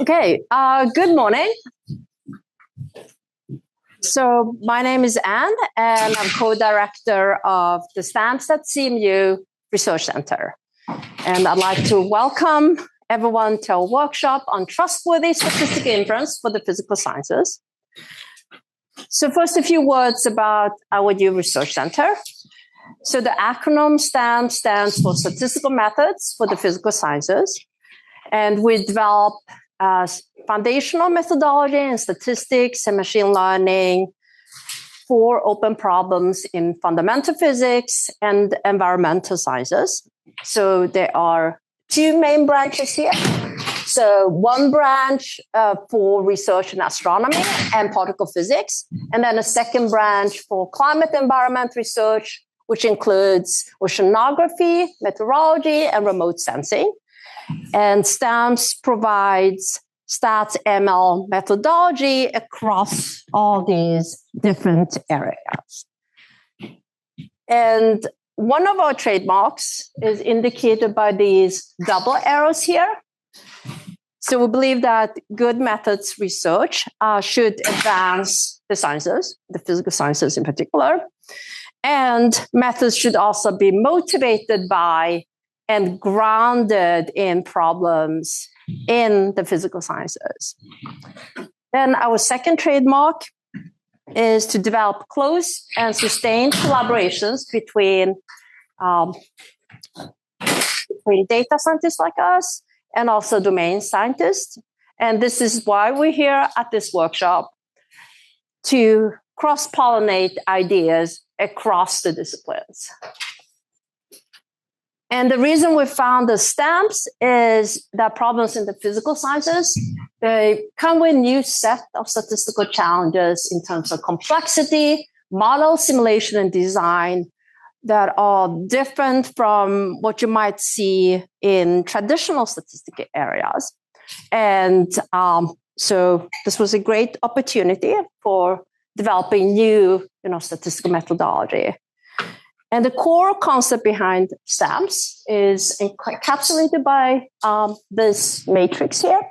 Okay, good morning. So my name is Anne, and I'm co-director of the STAMPs at CMU Research Center. And I'd like to welcome everyone to our workshop on Trustworthy Statistical Inference for the Physical Sciences. So first, a few words about our new research center. So the acronym STAMP stands for Statistical Methods for the Physical Sciences. And we develop foundational methodology in statistics and machine learning for open problems in fundamental physics and environmental sciences. So there are two main branches here. So one branch for research in astronomy and particle physics, and then a second branch for climate environment research, which includes oceanography, meteorology, and remote sensing. And STAMPS provides stats ML methodology across all these different areas. And one of our trademarks is indicated by these double arrows here. So we believe that good methods research should advance the sciences, the physical sciences in particular. And methods should also be motivated by and grounded in problems in the physical sciences. Then our second trademark is to develop close and sustained collaborations between data scientists like us and also domain scientists. And this is why we're here at this workshop, to cross-pollinate ideas across the disciplines. And the reason we found the STAMPs is that problems in the physical sciences, they come with a new set of statistical challenges in terms of complexity, model, simulation, and design that are different from what you might see in traditional statistical areas. And so this was a great opportunity for developing new statistical methodology. And the core concept behind STAMPs is encapsulated by this matrix here.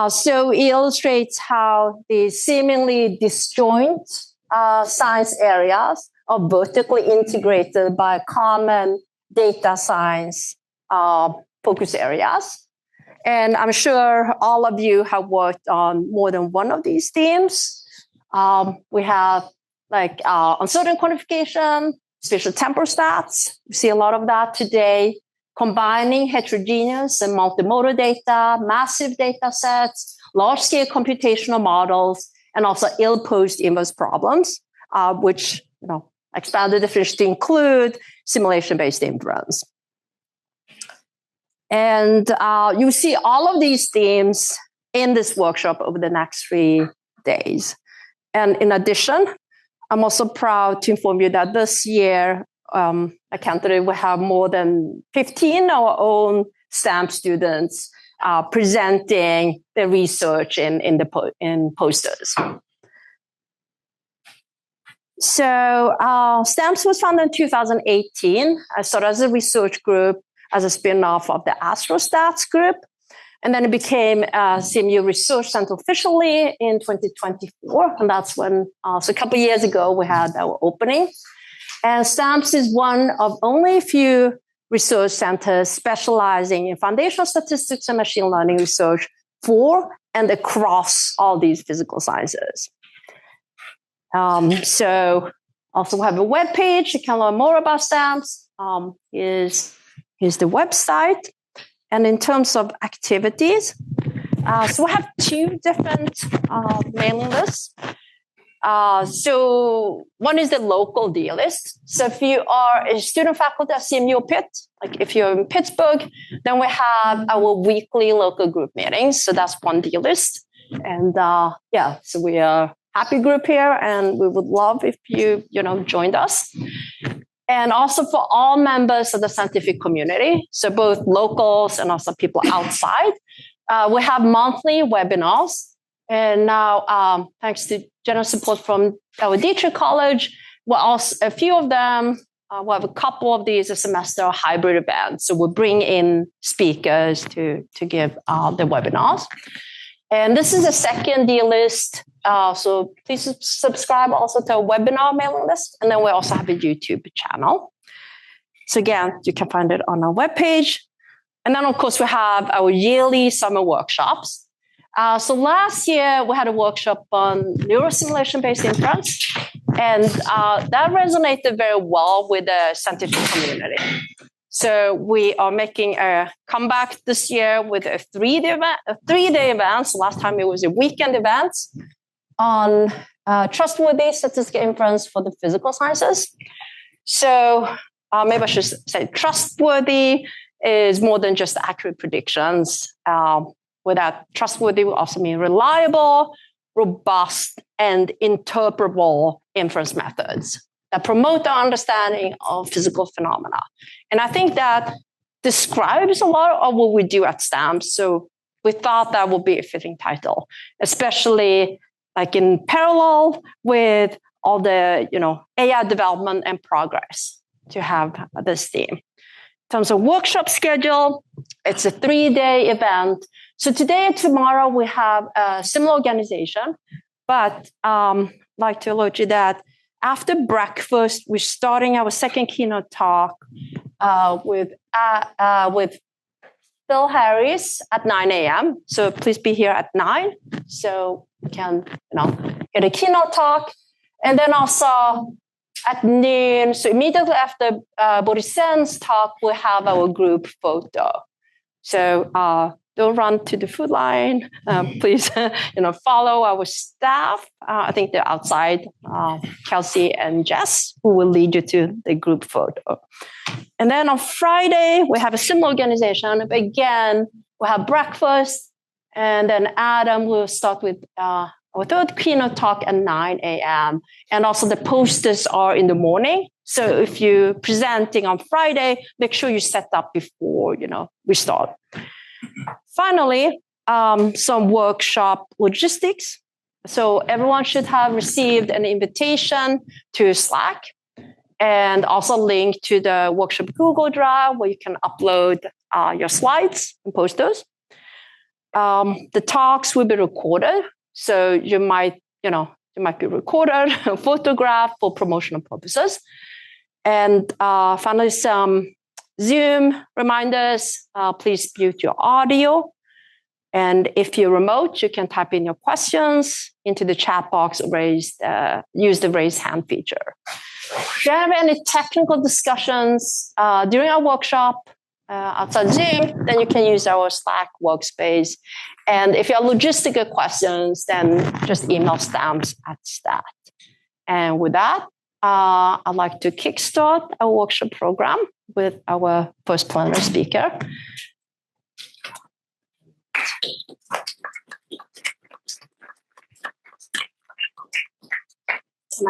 So it illustrates how the seemingly disjoint science areas are vertically integrated by common data science focus areas. And I'm sure all of you have worked on more than one of these themes. We have uncertain quantification, spatial temporal stats. We see a lot of that today. Combining heterogeneous and multimodal data, massive data sets, large-scale computational models, and also ill-posed inverse problems, which expand the definition to include simulation-based inference. And you see all of these themes in this workshop over the next 3 days. And in addition, I'm also proud to inform you that this year, I counted we have more than 15 of our own STAMP students presenting their research in posters. So STAMPs was founded in 2018. I started as a research group as a spin-off of the AstroStats group. And then it became CMU Research Center officially in 2024. And that's when, so a couple of years ago, we had our opening. And STAMPs is one of only a few research centers specializing in foundational statistics and machine learning research for and across all these physical sciences. So also we have a webpage. You can learn more about STAMPs. Here's the website. And in terms of activities, so we have 2 different mailing lists. So one is the local deal list. So if you are a student faculty at CMU Pitt, like if you're in Pittsburgh, then we have our weekly local group meetings. So that's one deal list. And so we are a happy group here, and we would love if you joined us. And also for all members of the scientific community, so both locals and also people outside, we have monthly webinars. And now, thanks to generous support from our Dietrich College, a few of them we'll have a couple of these a semester hybrid events. So we'll bring in speakers to give the webinars. And this is a second deal list. So please subscribe also to our webinar mailing list. And then we also have a YouTube channel. So again, you can find it on our webpage. And then, of course, we have our yearly summer workshops. So last year, we had a workshop on neurosimulation-based inference. And that resonated very well with the scientific community. So we are making a comeback this year with a three-day event. So last time it was a weekend event on trustworthy statistical inference for the physical sciences. So maybe I should say trustworthy is more than just accurate predictions. With that, trustworthy will also mean reliable, robust, and interpretable inference methods that promote our understanding of physical phenomena. And I think that describes a lot of what we do at STAMPS. So we thought that would be a fitting title, especially like in parallel with all the AI development and progress to have this theme. In terms of workshop schedule, it's a 3-day event. So today and tomorrow we have a similar organization, but I'd like to alert you that after breakfast, we're starting our second keynote talk with Phil Harris at 9 a.m. So please be here at 9 so we can get a keynote talk. And then also at noon, so immediately after Boris-Sen's talk, we have our group photo. So don't run to the food line. Please, follow our staff. I think they're outside, Kelsey and Jess, who will lead you to the group photo. And then on Friday, we have a similar organization. Again, we have breakfast. And then Adam will start with our third keynote talk at 9 a.m. And also the posters are in the morning. So if you're presenting on Friday, make sure you set up before, we start. Finally, some workshop logistics. So everyone should have received an invitation to Slack and also a link to the workshop Google Drive where you can upload your slides and post those. The talks will be recorded. So you might be recorded, photographed for promotional purposes. And finally, some Zoom reminders. Please mute your audio. And if you're remote, you can type in your questions into the chat box or use the raise hand feature. If you have any technical discussions during our workshop outside Zoom, then you can use our Slack workspace. And if you have logistical questions, then just email stamps@stat. And with that, I'd like to kickstart our workshop program with our first plenary speaker.